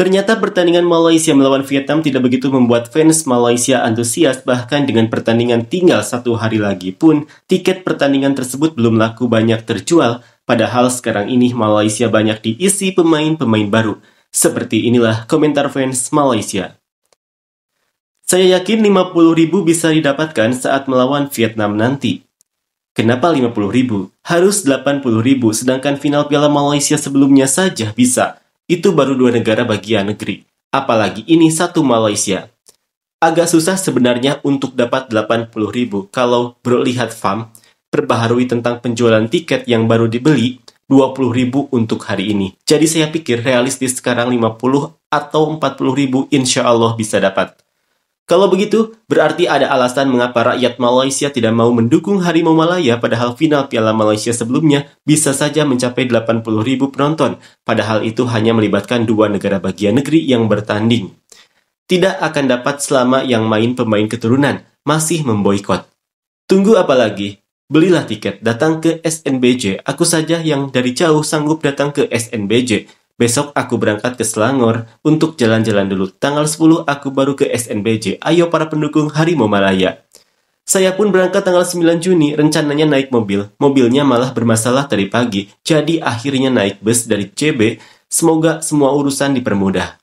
Ternyata pertandingan Malaysia melawan Vietnam tidak begitu membuat fans Malaysia antusias, bahkan dengan pertandingan tinggal 1 hari lagi pun, tiket pertandingan tersebut belum laku banyak terjual, padahal sekarang ini Malaysia banyak diisi pemain-pemain baru. Seperti inilah komentar fans Malaysia. Saya yakin 50.000 bisa didapatkan saat melawan Vietnam nanti. Kenapa 50.000? Harus 80.000, sedangkan final Piala Malaysia sebelumnya saja bisa. Itu baru 2 negara bagian negeri. Apalagi ini satu Malaysia. Agak susah sebenarnya untuk dapat 80.000. Kalau bro lihat FAM, perbaharui tentang penjualan tiket yang baru dibeli, 20.000 untuk hari ini. Jadi saya pikir realistis sekarang 50 atau 40.000 insya Allah bisa dapat. Kalau begitu, berarti ada alasan mengapa rakyat Malaysia tidak mau mendukung Harimau Malaya padahal final Piala Malaysia sebelumnya bisa saja mencapai 80.000 penonton, padahal itu hanya melibatkan 2 negara bagian negeri yang bertanding. Tidak akan dapat selama yang main pemain keturunan, masih memboikot. Tunggu apa lagi? Belilah tiket, datang ke SNBJ, aku saja yang dari jauh sanggup datang ke SNBJ. Besok aku berangkat ke Selangor untuk jalan-jalan dulu. Tanggal 10 aku baru ke SNBJ. Ayo para pendukung Harimau Malaya. Saya pun berangkat tanggal 9 Juni, rencananya naik mobil. Mobilnya malah bermasalah tadi pagi, jadi akhirnya naik bus dari CB. Semoga semua urusan dipermudah.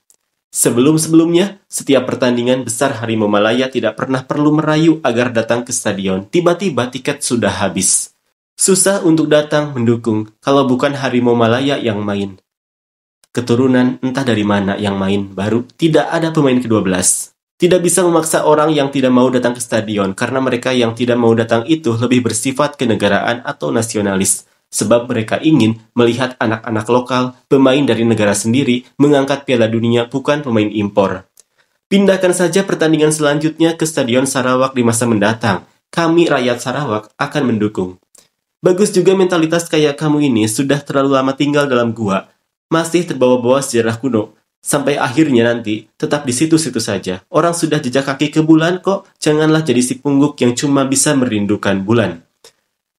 Sebelum-sebelumnya, setiap pertandingan besar Harimau Malaya tidak pernah perlu merayu agar datang ke stadion. Tiba-tiba tiket sudah habis. Susah untuk datang mendukung kalau bukan Harimau Malaya yang main. Keturunan entah dari mana yang main baru, tidak ada pemain ke-12. Tidak bisa memaksa orang yang tidak mau datang ke stadion, karena mereka yang tidak mau datang itu lebih bersifat kenegaraan atau nasionalis. Sebab mereka ingin melihat anak-anak lokal, pemain dari negara sendiri, mengangkat Piala Dunia bukan pemain impor. Pindahkan saja pertandingan selanjutnya ke Stadion Sarawak di masa mendatang. Kami rakyat Sarawak akan mendukung. Bagus juga mentalitas kayak kamu ini sudah terlalu lama tinggal dalam gua. Masih terbawa-bawa sejarah kuno. Sampai akhirnya nanti, tetap di situ-situ saja. Orang sudah jejak kaki ke bulan kok, janganlah jadi si pungguk yang cuma bisa merindukan bulan.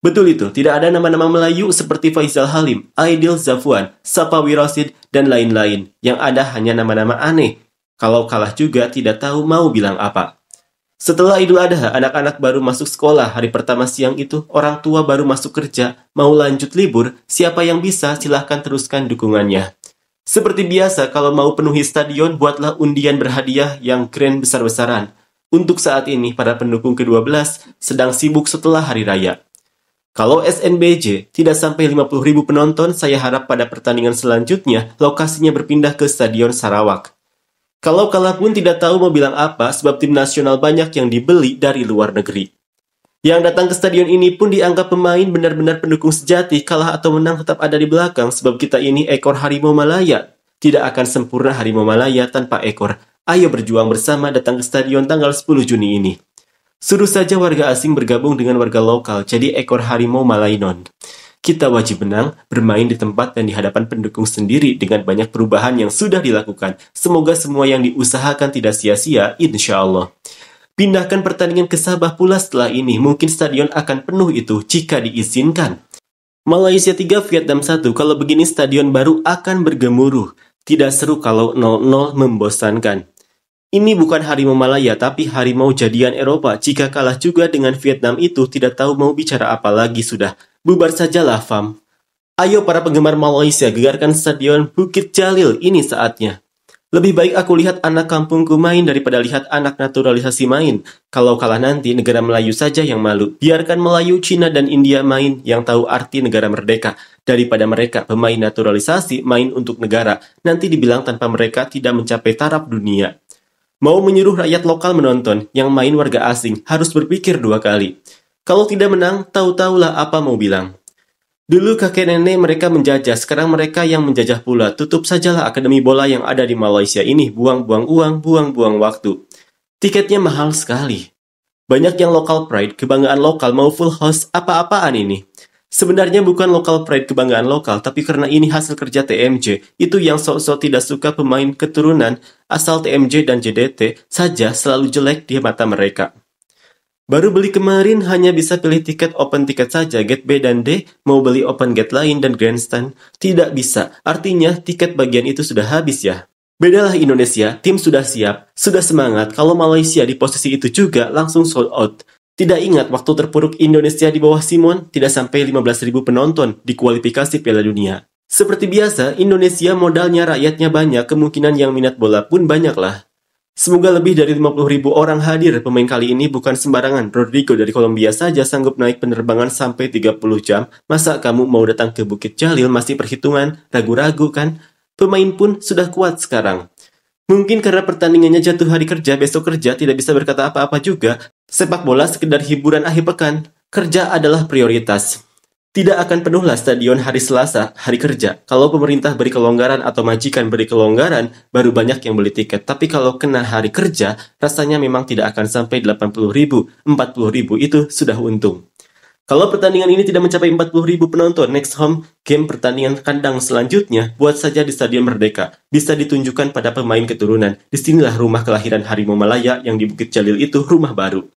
Betul itu, tidak ada nama-nama Melayu seperti Faisal Halim, Aidil Zafwan, Sapawi Rosid, dan lain-lain. Yang ada hanya nama-nama aneh. Kalau kalah juga tidak tahu mau bilang apa. Setelah Idul Adha, anak-anak baru masuk sekolah. Hari pertama siang itu, orang tua baru masuk kerja. Mau lanjut libur, siapa yang bisa silahkan teruskan dukungannya. Seperti biasa, kalau mau penuhi stadion, buatlah undian berhadiah yang keren besar-besaran. Untuk saat ini, para pendukung ke-12 sedang sibuk setelah Hari Raya. Kalau SNBJ tidak sampai 50.000 penonton, saya harap pada pertandingan selanjutnya, lokasinya berpindah ke Stadion Sarawak. Kalau kalah pun tidak tahu mau bilang apa sebab tim nasional banyak yang dibeli dari luar negeri. Yang datang ke stadion ini pun dianggap pemain benar-benar pendukung sejati, kalah atau menang tetap ada di belakang sebab kita ini ekor Harimau Malaya. Tidak akan sempurna Harimau Malaya tanpa ekor. Ayo berjuang bersama datang ke stadion tanggal 10 Juni ini. Suruh saja warga asing bergabung dengan warga lokal jadi ekor Harimau Malainon. Kita wajib menang, bermain di tempat dan di hadapan pendukung sendiri dengan banyak perubahan yang sudah dilakukan. Semoga semua yang diusahakan tidak sia-sia, insya Allah. Pindahkan pertandingan ke Sabah pula setelah ini, mungkin stadion akan penuh itu jika diizinkan. Malaysia 3, Vietnam 1, kalau begini stadion baru akan bergemuruh. Tidak seru kalau 0-0 membosankan. Ini bukan Harimau Malaya, tapi Harimau jadian Eropa. Jika kalah juga dengan Vietnam itu, tidak tahu mau bicara apa lagi sudah. Bubar sajalah, fam. Ayo para penggemar Malaysia, gegarkan stadion Bukit Jalil, ini saatnya. Lebih baik aku lihat anak kampungku main daripada lihat anak naturalisasi main. Kalau kalah nanti, negara Melayu saja yang malu. Biarkan Melayu, Cina, dan India main yang tahu arti negara merdeka. Daripada mereka, pemain naturalisasi, main untuk negara. Nanti dibilang tanpa mereka tidak mencapai taraf dunia. Mau menyuruh rakyat lokal menonton, yang main warga asing, harus berpikir 2 kali. Kalau tidak menang, tahu-tahulah apa mau bilang. Dulu kakek nenek mereka menjajah, sekarang mereka yang menjajah pula. Tutup sajalah akademi bola yang ada di Malaysia ini, buang-buang uang, buang-buang waktu. Tiketnya mahal sekali. Banyak yang local pride, kebanggaan lokal mau full house, apa-apaan ini. Sebenarnya bukan local pride kebanggaan lokal, tapi karena ini hasil kerja TMJ, itu yang sok-sok tidak suka pemain keturunan, asal TMJ dan JDT saja selalu jelek di mata mereka. Baru beli kemarin hanya bisa pilih tiket open tiket saja, gate B dan D, mau beli open gate lain dan grandstand, tidak bisa. Artinya tiket bagian itu sudah habis ya. Bedalah Indonesia, tim sudah siap, sudah semangat. Kalau Malaysia di posisi itu juga langsung sold out. Tidak ingat waktu terpuruk Indonesia di bawah Simon, tidak sampai 15.000 penonton di kualifikasi Piala Dunia. Seperti biasa, Indonesia modalnya rakyatnya banyak, kemungkinan yang minat bola pun banyaklah. Semoga lebih dari 50.000 orang hadir. Pemain kali ini bukan sembarangan. Rodrigo dari Kolombia saja sanggup naik penerbangan sampai 30 jam. Masa kamu mau datang ke Bukit Jalil masih perhitungan? Ragu-ragu kan? Pemain pun sudah kuat sekarang. Mungkin karena pertandingannya jatuh hari kerja, besok kerja tidak bisa berkata apa-apa juga. Sepak bola sekedar hiburan akhir pekan. Kerja adalah prioritas. Tidak akan penuhlah stadion hari Selasa, hari kerja. Kalau pemerintah beri kelonggaran atau majikan beri kelonggaran, baru banyak yang beli tiket. Tapi kalau kena hari kerja, rasanya memang tidak akan sampai 80.000, 40.000 itu sudah untung. Kalau pertandingan ini tidak mencapai 40.000 penonton, next home game pertandingan kandang selanjutnya buat saja di Stadion Merdeka. Bisa ditunjukkan pada pemain keturunan. Disinilah rumah kelahiran Harimau Malaya yang di Bukit Jalil itu rumah baru.